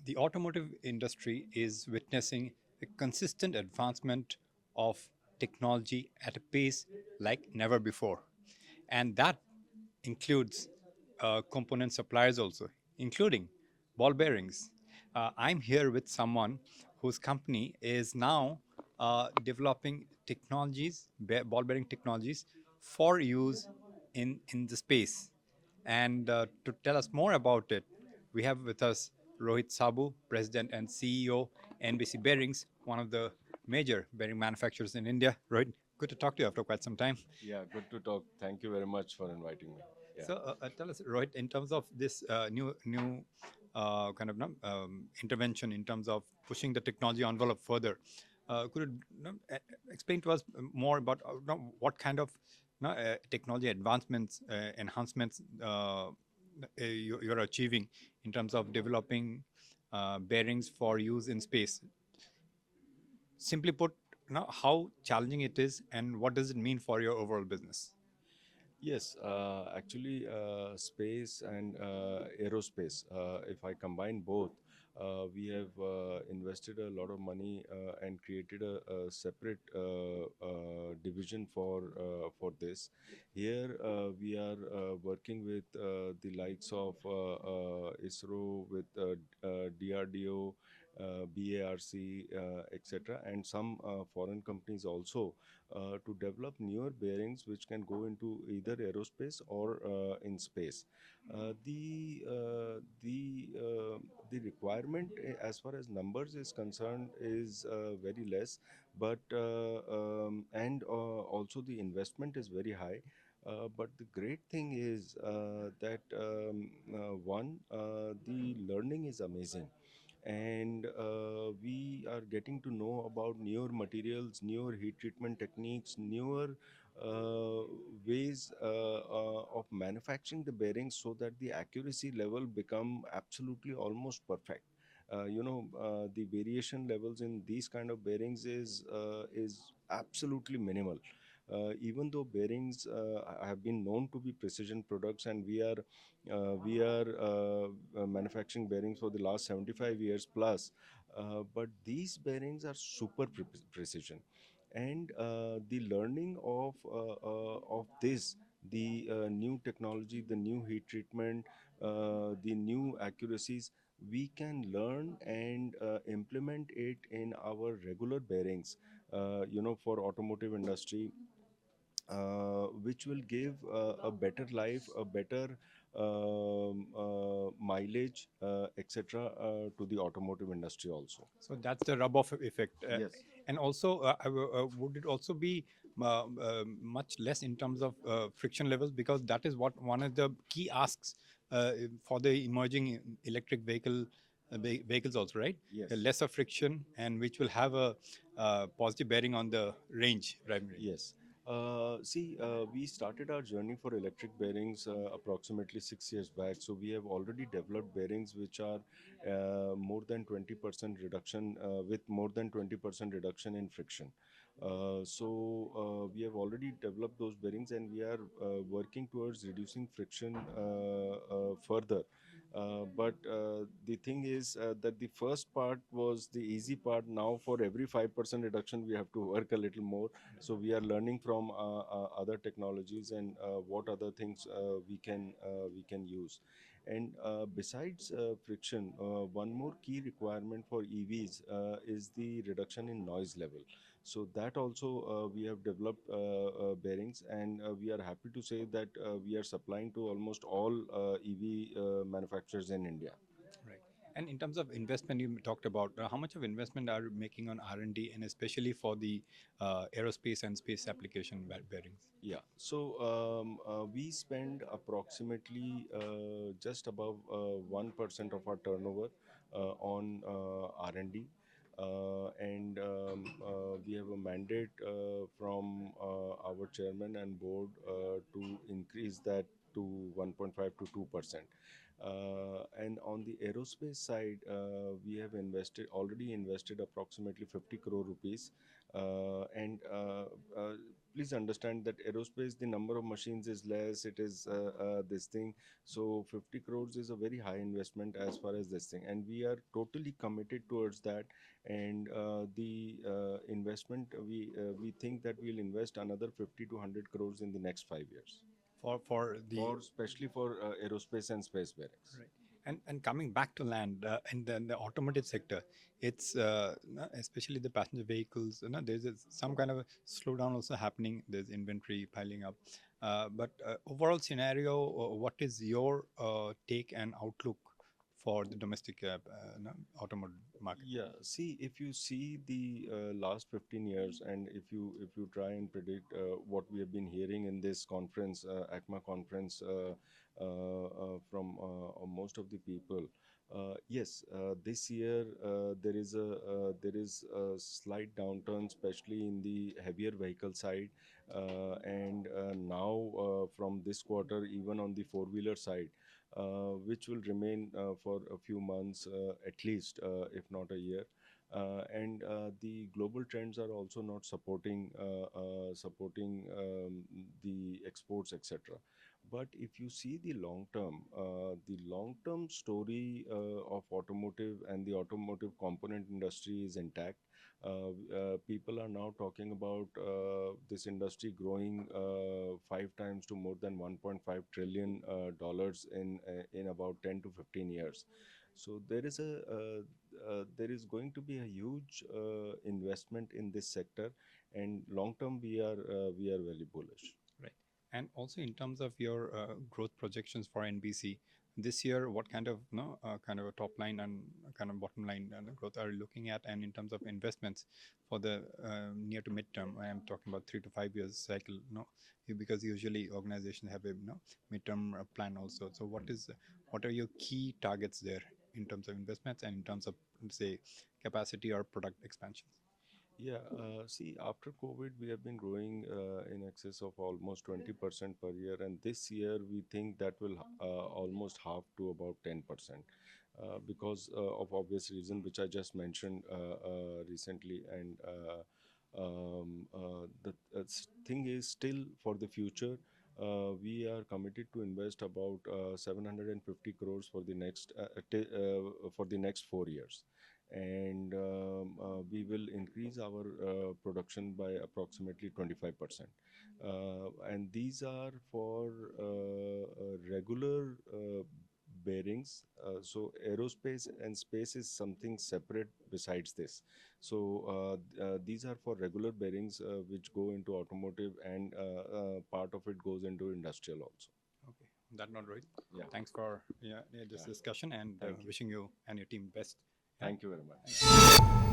The automotive industry is witnessing a consistent advancement of technology at a pace like never before. And that includes component suppliers also, including ball bearings. I'm here with someone whose company is now developing technologies, ball bearing technologies for use in the space. And to tell us more about it, we have with us Rohit Saboo, President and CEO, NBC Bearings, one of the major bearing manufacturers in India. Rohit, good to talk to you after quite some time. Yeah, good to talk. Thank you very much for inviting me. Yeah. So tell us, Rohit, in terms of this new kind of intervention in terms of pushing the technology envelope further, could you explain to us more about what kind of technology advancements, enhancements you're achieving in terms of developing bearings for use in space? Simply put, how challenging it is and what does it mean for your overall business? Yes, actually, space and aerospace, if I combine both, we have invested a lot of money and created a separate division for this. Here, we are working with the likes of ISRO, with DRDO, BARC, etc., and some foreign companies also to develop newer bearings which can go into either aerospace or in space. The requirement as far as numbers is concerned is very less, but and also the investment is very high. But the great thing is that the learning is amazing, and we are getting to know about newer materials, newer heat treatment techniques, newer uh, ways of manufacturing the bearings so that the accuracy level become absolutely almost perfect. The variation levels in these kind of bearings is absolutely minimal. Even though bearings have been known to be precision products, and we are manufacturing bearings for the last 75 years plus, but these bearings are super precision, and the learning of this, the new technology, the new heat treatment, the new accuracies, we can learn and implement it in our regular bearings, for automotive industry, which will give a better life, a better mileage, etc., to the automotive industry also. So that's the rub-off effect. Yes. And also, would it also be much less in terms of friction levels? Because that is what one of the key asks for the emerging electric vehicles also, right? Yes. Lesser friction, and which will have a positive bearing on the range, right? Yes. See, we started our journey for electric bearings approximately 6 years back. So we have already developed bearings which are more than 20% reduction, with more than 20% reduction in friction. We have already developed those bearings, and we are working towards reducing friction further. But the thing is that the first part was the easy part. Now, for every 5% reduction, we have to work a little more. So we are learning from other technologies, and what other things we can use. And besides friction, one more key requirement for EVs is the reduction in noise level. So that also we have developed bearings, and we are happy to say that we are supplying to almost all EV manufacturers in India. Right. And in terms of investment, you talked about how much of investment are you making on R&D, and especially for the aerospace and space application bearings? Yeah, so we spend approximately just above 1% of our turnover on R&D, and we have a mandate from our chairman and board to increase that to 1.5 to 2%. And on the aerospace side, we have already invested approximately 50 crore rupees, and please understand that aerospace, the number of machines is less. It is this thing. So 50 crores is a very high investment as far as this thing, and we are totally committed towards that. And the investment, we think that we'll invest another 50 to 100 crores in the next 5 years, for the for especially for aerospace and space bearings. right. And coming back to land, in the automotive sector, it's especially the passenger vehicles. There's some kind of a slowdown also happening. There's inventory piling up. But overall scenario, what is your take and outlook for the domestic automotive market? Yeah, see, if you see the last 15 years, and if you try and predict what we have been hearing in this conference, ACMA conference, from most of the people, yes, this year there is a slight downturn, especially in the heavier vehicle side, and now from this quarter, even on the four-wheeler side, which will remain for a few months at least, if not a year. And the global trends are also not supporting the exports, etc. But if you see the long term story of automotive and the automotive component industry is intact. People are now talking about this industry growing 5 times to more than 1.5 trillion dollars in about 10 to 15 years. So there is going to be a huge investment in this sector, and long term we are very bullish. Right. And also in terms of your growth projections for NBC this year, what kind of kind of a top line and kind of bottom line growth are you looking at? And in terms of investments for the near to midterm, I am talking about 3 to 5 years cycle. Because usually organizations have a midterm plan also. So what are your key targets there in terms of investments and in terms of, say, capacity or product expansions? Yeah, see, after COVID, we have been growing in excess of almost 20% per year, and this year we think that will almost half to about 10%, because of obvious reason which I just mentioned recently. And the thing is, still for the future, we are committed to invest about 750 crores for the next 4 years, and we will increase our production by approximately 25%. And these are for regular bearings. So aerospace and space is something separate besides this. So these are for regular bearings which go into automotive, and part of it goes into industrial also. Okay, on that note, Rohit, Yeah. thanks for this Yeah. discussion, and Thank you. wishing you and your team best. Yeah. Thank you very much.